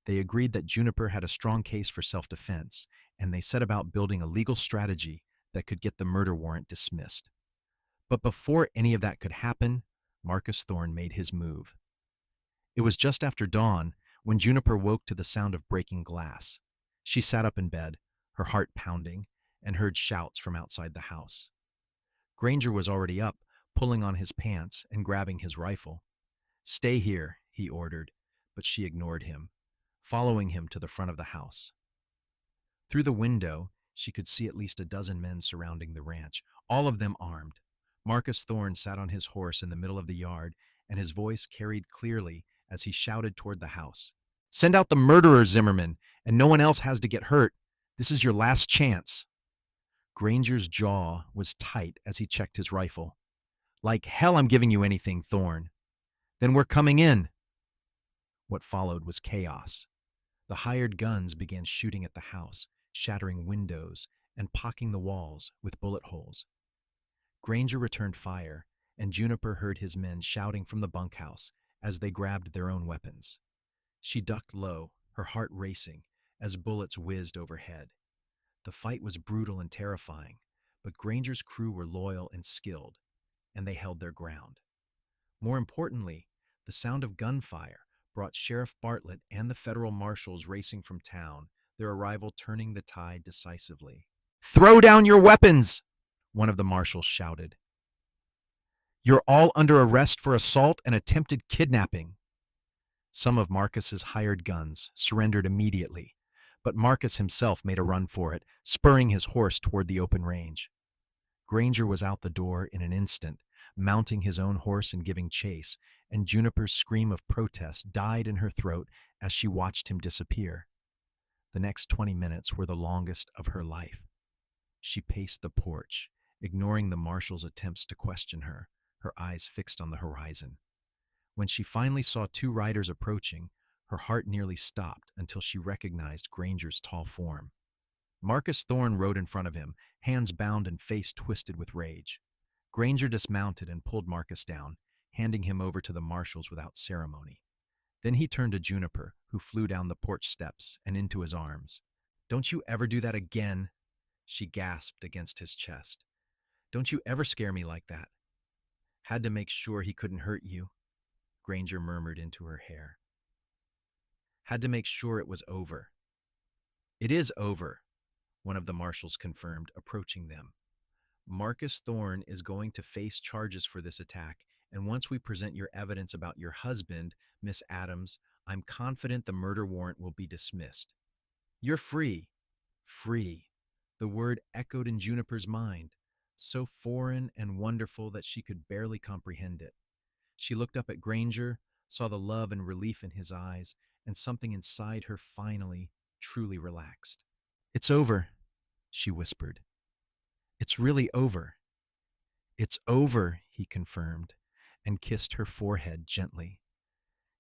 They agreed that Juniper had a strong case for self-defense, and they set about building a legal strategy that could get the murder warrant dismissed. But before any of that could happen, Marcus Thorne made his move. It was just after dawn when Juniper woke to the sound of breaking glass. She sat up in bed, her heart pounding, and heard shouts from outside the house. Granger was already up, pulling on his pants and grabbing his rifle. "Stay here," he ordered, but she ignored him, following him to the front of the house. Through the window, she could see at least a dozen men surrounding the ranch, all of them armed. Marcus Thorne sat on his horse in the middle of the yard, and his voice carried clearly as he shouted toward the house. "Send out the murderer, Zimmerman, and no one else has to get hurt. This is your last chance." Granger's jaw was tight as he checked his rifle. "Like hell I'm giving you anything, Thorne." "Then we're coming in." What followed was chaos. The hired guns began shooting at the house, shattering windows and pocking the walls with bullet holes. Granger returned fire, and Juniper heard his men shouting from the bunkhouse as they grabbed their own weapons. She ducked low, her heart racing, as bullets whizzed overhead. The fight was brutal and terrifying, but Granger's crew were loyal and skilled, and they held their ground. More importantly, the sound of gunfire brought Sheriff Bartlett and the federal marshals racing from town, their arrival turning the tide decisively. "Throw down your weapons!" one of the marshals shouted. "You're all under arrest for assault and attempted kidnapping." Some of Marcus's hired guns surrendered immediately, but Marcus himself made a run for it, spurring his horse toward the open range. Granger was out the door in an instant, mounting his own horse and giving chase, and Juniper's scream of protest died in her throat as she watched him disappear. The next 20 minutes were the longest of her life. She paced the porch, ignoring the marshal's attempts to question her, her eyes fixed on the horizon. When she finally saw two riders approaching, her heart nearly stopped until she recognized Granger's tall form. Marcus Thorne rode in front of him, hands bound and face twisted with rage. Granger dismounted and pulled Marcus down, handing him over to the marshals without ceremony. Then he turned to Juniper, who flew down the porch steps and into his arms. "Don't you ever do that again," she gasped against his chest. "Don't you ever scare me like that." "Had to make sure he couldn't hurt you," Granger murmured into her hair. Had to make sure it was over. It is over, one of the marshals confirmed, approaching them. Marcus Thorne is going to face charges for this attack, and once we present your evidence about your husband, Miss Adams, I'm confident the murder warrant will be dismissed. You're free. Free. The word echoed in Juniper's mind, so foreign and wonderful that she could barely comprehend it. She looked up at Granger, saw the love and relief in his eyes, and something inside her finally, truly relaxed. It's over, she whispered. It's really over. It's over, he confirmed, and kissed her forehead gently.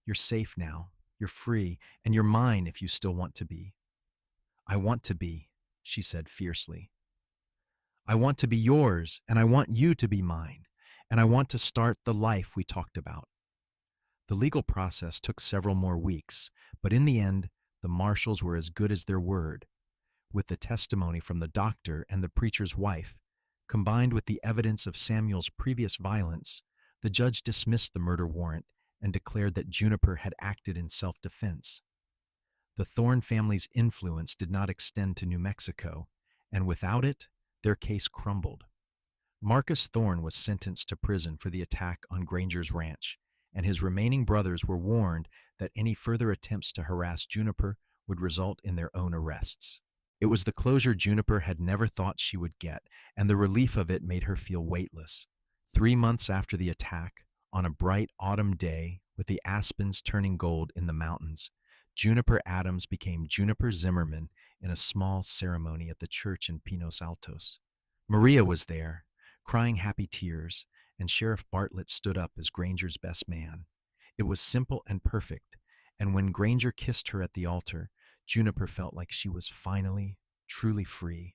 You're safe now. You're free, and you're mine if you still want to be. I want to be, she said fiercely. I want to be yours, and I want you to be mine, and I want to start the life we talked about. The legal process took several more weeks, but in the end, the marshals were as good as their word. With the testimony from the doctor and the preacher's wife, combined with the evidence of Samuel's previous violence, the judge dismissed the murder warrant and declared that Juniper had acted in self-defense. The Thorne family's influence did not extend to New Mexico, and without it, their case crumbled. Marcus Thorne was sentenced to prison for the attack on Granger's ranch, and his remaining brothers were warned that any further attempts to harass Juniper would result in their own arrests. It was the closure Juniper had never thought she would get, and the relief of it made her feel weightless. 3 months after the attack, on a bright autumn day with the aspens turning gold in the mountains, Juniper Adams became Juniper Zimmerman in a small ceremony at the church in Pinos Altos. Maria was there, crying happy tears, and Sheriff Bartlett stood up as Granger's best man. It was simple and perfect, and when Granger kissed her at the altar, Juniper felt like she was finally, truly free.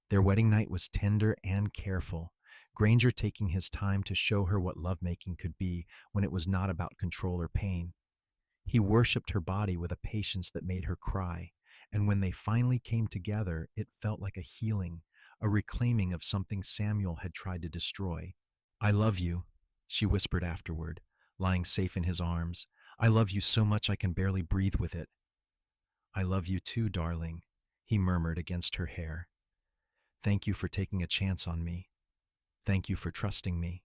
Their wedding night was tender and careful, Granger taking his time to show her what lovemaking could be when it was not about control or pain. He worshipped her body with a patience that made her cry, and when they finally came together, it felt like a healing, a reclaiming of something Samuel had tried to destroy. I love you, she whispered afterward, lying safe in his arms. I love you so much I can barely breathe with it. I love you too, darling, he murmured against her hair. Thank you for taking a chance on me. Thank you for trusting me.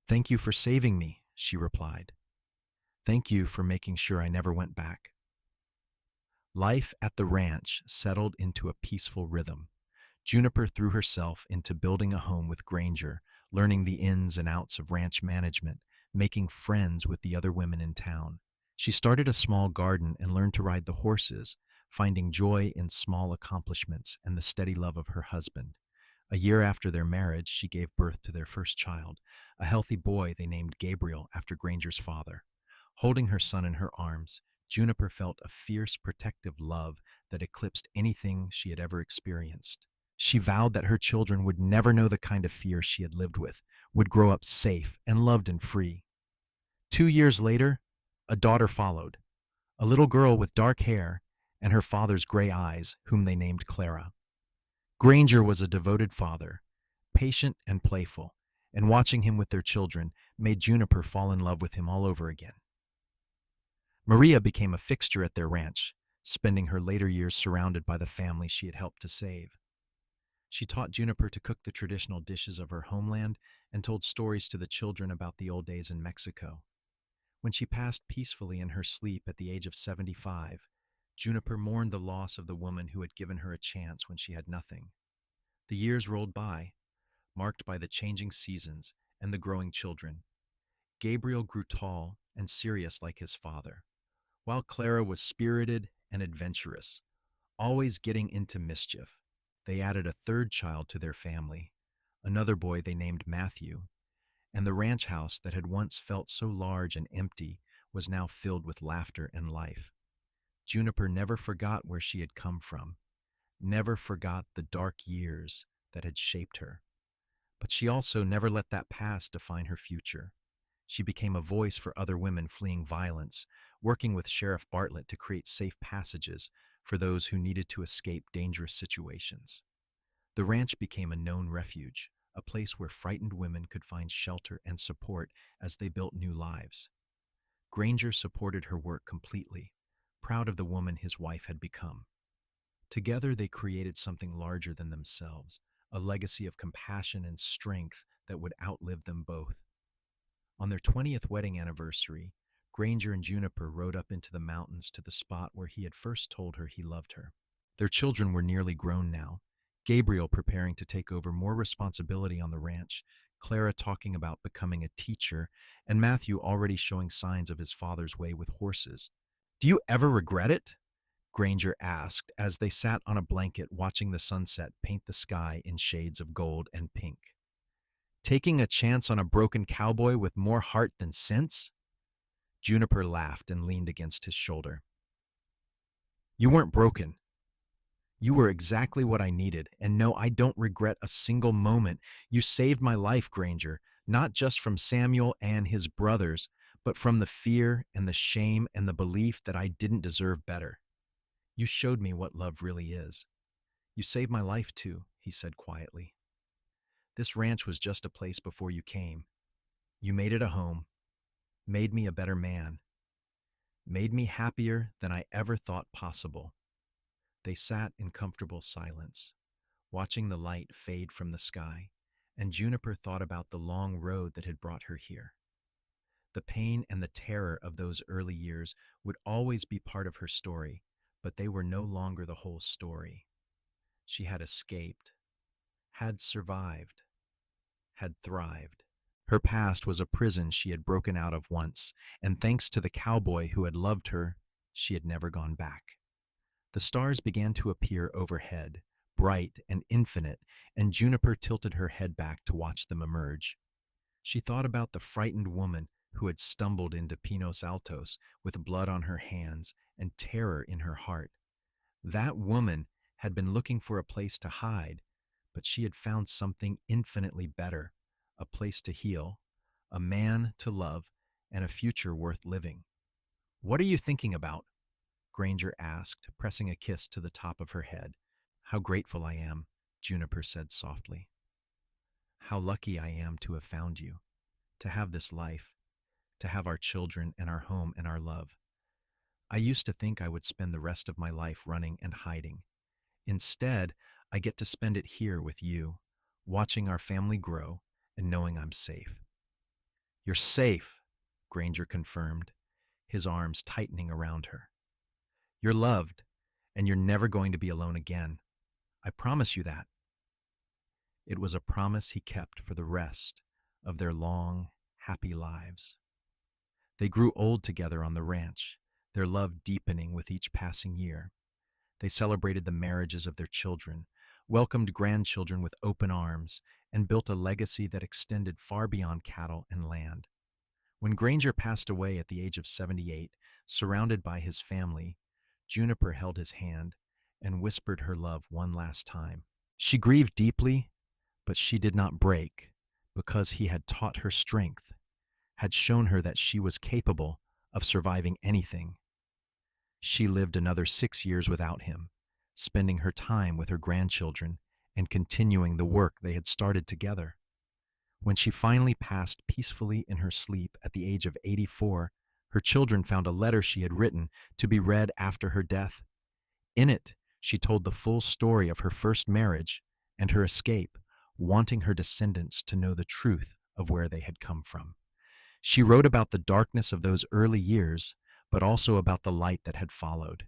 Thank you for saving me, she replied. Thank you for making sure I never went back. Life at the ranch settled into a peaceful rhythm. Juniper threw herself into building a home with Granger, learning the ins and outs of ranch management, making friends with the other women in town. She started a small garden and learned to ride the horses, finding joy in small accomplishments and the steady love of her husband. A year after their marriage, she gave birth to their first child, a healthy boy they named Gabriel after Granger's father. Holding her son in her arms, Juniper felt a fierce, protective love that eclipsed anything she had ever experienced. She vowed that her children would never know the kind of fear she had lived with, would grow up safe and loved and free. 2 years later, a daughter followed, a little girl with dark hair and her father's gray eyes, whom they named Clara. Granger was a devoted father, patient and playful, and watching him with their children made Juniper fall in love with him all over again. Maria became a fixture at their ranch, spending her later years surrounded by the family she had helped to save. She taught Juniper to cook the traditional dishes of her homeland and told stories to the children about the old days in Mexico. When she passed peacefully in her sleep at the age of 75, Juniper mourned the loss of the woman who had given her a chance when she had nothing. The years rolled by, marked by the changing seasons and the growing children. Gabriel grew tall and serious like his father, while Clara was spirited and adventurous, always getting into mischief. They added a third child to their family, another boy they named Matthew, and the ranch house that had once felt so large and empty was now filled with laughter and life. Juniper never forgot where she had come from, never forgot the dark years that had shaped her. But she also never let that past define her future. She became a voice for other women fleeing violence, working with Sheriff Bartlett to create safe passages for those who needed to escape dangerous situations. The ranch became a known refuge, a place where frightened women could find shelter and support as they built new lives. Granger supported her work completely, proud of the woman his wife had become. Together, they created something larger than themselves, a legacy of compassion and strength that would outlive them both. On their 20th wedding anniversary, Granger and Juniper rode up into the mountains to the spot where he had first told her he loved her. Their children were nearly grown now, Gabriel preparing to take over more responsibility on the ranch, Clara talking about becoming a teacher, and Matthew already showing signs of his father's way with horses. "Do you ever regret it?" Granger asked as they sat on a blanket watching the sunset paint the sky in shades of gold and pink. "Taking a chance on a broken cowboy with more heart than sense?" Juniper laughed and leaned against his shoulder. "You weren't broken. You were exactly what I needed, and no, I don't regret a single moment. You saved my life, Granger, not just from Samuel and his brothers, but from the fear and the shame and the belief that I didn't deserve better. You showed me what love really is. You saved my life too," he said quietly. "This ranch was just a place before you came. You made it a home, made me a better man, made me happier than I ever thought possible." They sat in comfortable silence, watching the light fade from the sky, and Juniper thought about the long road that had brought her here. The pain and the terror of those early years would always be part of her story, but they were no longer the whole story. She had escaped, had survived, had thrived. Her past was a prison she had broken out of once, and thanks to the cowboy who had loved her, she had never gone back. The stars began to appear overhead, bright and infinite, and Juniper tilted her head back to watch them emerge. She thought about the frightened woman who had stumbled into Pinos Altos with blood on her hands and terror in her heart. That woman had been looking for a place to hide, but she had found something infinitely better, a place to heal, a man to love, and a future worth living. "What are you thinking about?" Granger asked, pressing a kiss to the top of her head. "How grateful I am," Juniper said softly. "How lucky I am to have found you, to have this life, to have our children and our home and our love. I used to think I would spend the rest of my life running and hiding. Instead, I get to spend it here with you, watching our family grow and knowing I'm safe." "You're safe," Granger confirmed, his arms tightening around her. "You're loved, and you're never going to be alone again. I promise you that." It was a promise he kept for the rest of their long, happy lives. They grew old together on the ranch, their love deepening with each passing year. They celebrated the marriages of their children, welcomed grandchildren with open arms, and built a legacy that extended far beyond cattle and land. When Granger passed away at the age of 78, surrounded by his family, Juniper held his hand and whispered her love one last time. She grieved deeply, but she did not break, because he had taught her strength, had shown her that she was capable of surviving anything. She lived another 6 years without him, spending her time with her grandchildren and continuing the work they had started together. When she finally passed peacefully in her sleep at the age of 84, her children found a letter she had written to be read after her death. In it, she told the full story of her first marriage and her escape, wanting her descendants to know the truth of where they had come from. She wrote about the darkness of those early years, but also about the light that had followed.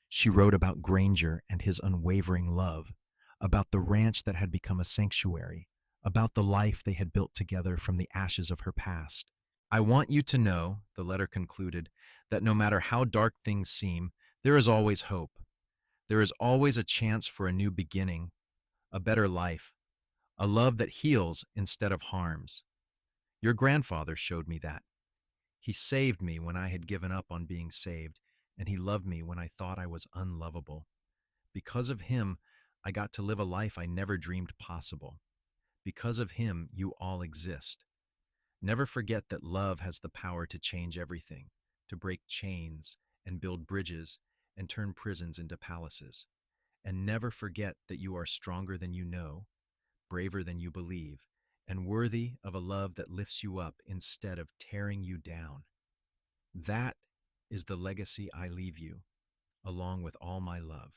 She wrote about Granger and his unwavering love, about the ranch that had become a sanctuary, about the life they had built together from the ashes of her past. "I want you to know," the letter concluded, "that no matter how dark things seem, there is always hope. There is always a chance for a new beginning, a better life, a love that heals instead of harms. Your grandfather showed me that. He saved me when I had given up on being saved, and he loved me when I thought I was unlovable. Because of him, I got to live a life I never dreamed possible. Because of him, you all exist. Never forget that love has the power to change everything, to break chains and build bridges and turn prisons into palaces. And never forget that you are stronger than you know, braver than you believe, and worthy of a love that lifts you up instead of tearing you down." That is the legacy I leave you, along with all my love.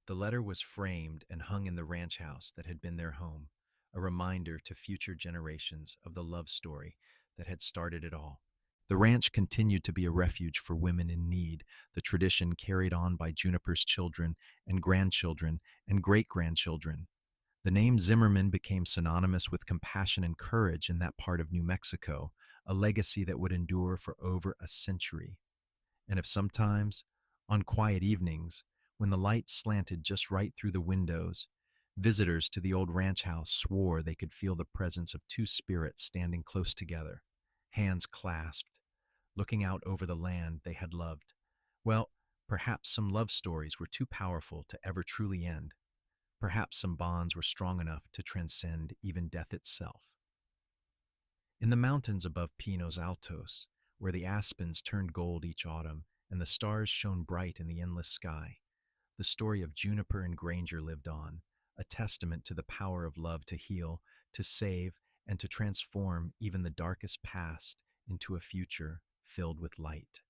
The letter was framed and hung in the ranch house that had been their home, a reminder to future generations of the love story that had started it all. The ranch continued to be a refuge for women in need, the tradition carried on by Juniper's children and grandchildren and great grandchildren. The name Zimmerman became synonymous with compassion and courage in that part of New Mexico, a legacy that would endure for over a century. And if sometimes, on quiet evenings, when the light slanted just right through the windows, visitors to the old ranch house swore they could feel the presence of two spirits standing close together, hands clasped, looking out over the land they had loved. Well, perhaps some love stories were too powerful to ever truly end. Perhaps some bonds were strong enough to transcend even death itself. In the mountains above Pinos Altos, where the aspens turned gold each autumn and the stars shone bright in the endless sky, the story of Juniper and Granger lived on, a testament to the power of love to heal, to save, and to transform even the darkest past into a future filled with light.